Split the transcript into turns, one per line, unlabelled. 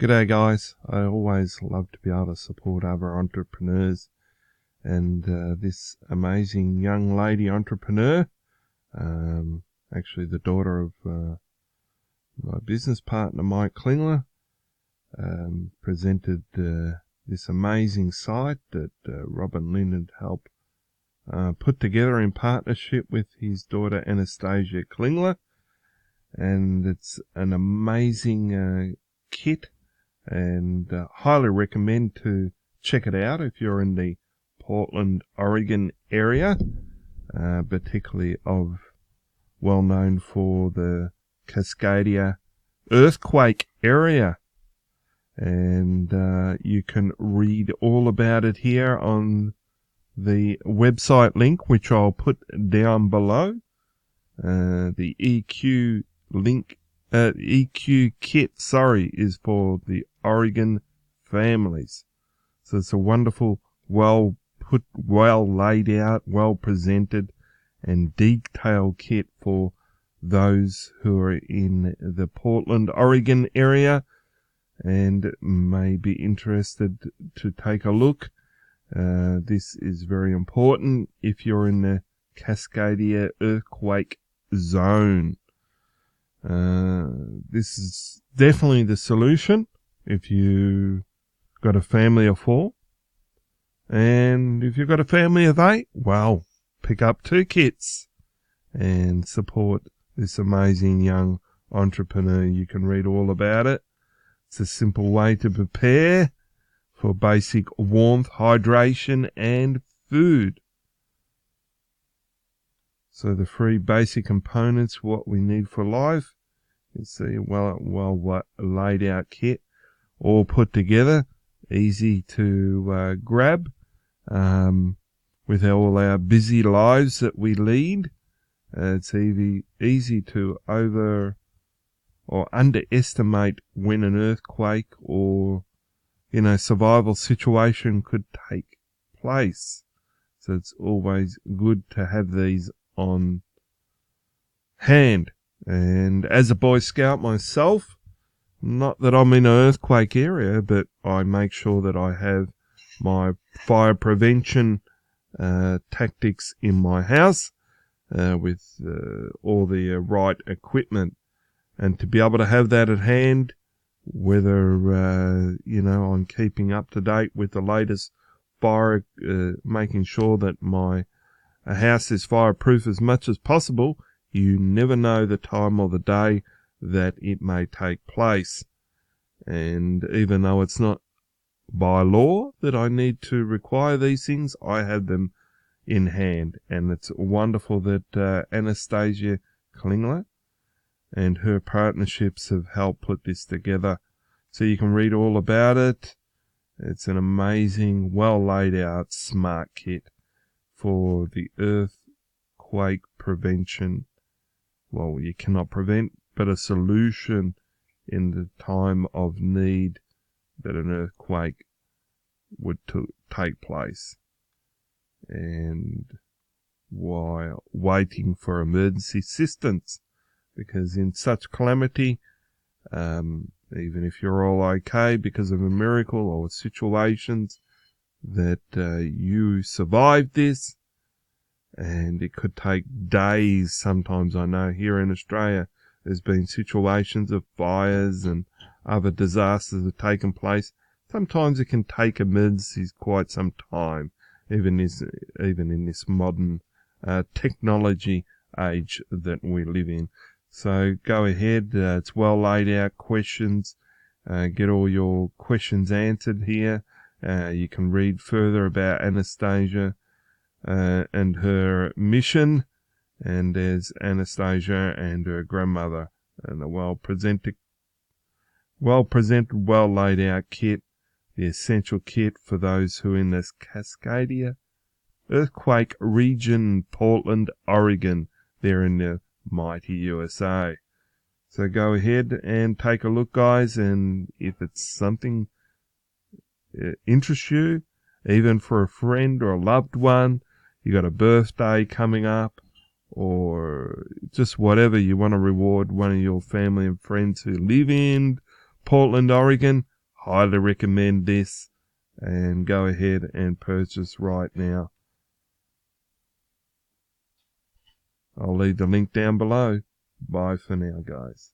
G'day guys, I always love to be able to support other entrepreneurs, and this amazing young lady entrepreneur, actually the daughter of my business partner Mike Klingler, presented this amazing site that Robin Lynn had helped put together in partnership with his daughter Anastasia Klingler, and it's an amazing kit, and highly recommend to check it out if you're in the Portland, Oregon area, particularly well known for the Cascadia earthquake area. And you can read all about it here on the website link, which I'll put down below. The EQ link, EQ kit, is for the Oregon families. So it's a wonderful, well laid out, well presented and detailed kit for those who are in the Portland, Oregon area and may be interested to take a look. This is very important if you're in the Cascadia earthquake zone. This is definitely the solution if you got a family of 4. And if you've got a family of 8, well, pick up 2 kits and support this amazing young entrepreneur. You can read all about it. It's a simple way to prepare for basic warmth, hydration, and food. So the 3 basic components, what we need for life. You see, well laid out kit, all put together, easy to grab. With all our busy lives that we lead, it's easy to over or underestimate when an earthquake or survival situation could take place. So it's always good to have these on hand. And as a Boy Scout myself, not that I'm in an earthquake area, but I make sure that I have my fire prevention tactics in my house with all the right equipment. And to be able to have that at hand, whether, I'm keeping up to date with the latest fire, making sure that my house is fireproof as much as possible. You never know the time of the day that it may take place. And even though it's not by law that I need to require these things, I have them in hand. And it's wonderful that Anastasia Klingler and her partnerships have helped put this together. So you can read all about it. It's an amazing, well laid out, smart kit for the earthquake prevention. Well, you cannot prevent, but a solution in the time of need that an earthquake would take place. And while waiting for emergency assistance, because in such calamity, even if you're all okay because of a miracle or situations that you survived this, and it could take days. Sometimes I know here in Australia there's been situations of fires and other disasters have taken place. Sometimes it can take emergencies quite some time, even in this modern technology age that we live in. So go ahead, it's well laid out questions. Get all your questions answered here. You can read further about Anastasia and her mission, and there's Anastasia and her grandmother, and a well presented, well laid out kit, the essential kit for those who are in this Cascadia earthquake region, Portland, Oregon, there in the mighty USA. So go ahead and take a look, guys, and if it's something interests you, even for a friend or a loved one, you got a birthday coming up, or just whatever you want to reward one of your family and friends who live in Portland, Oregon, Highly recommend this, and go ahead and purchase right now. I'll leave the link down below. Bye for now, guys.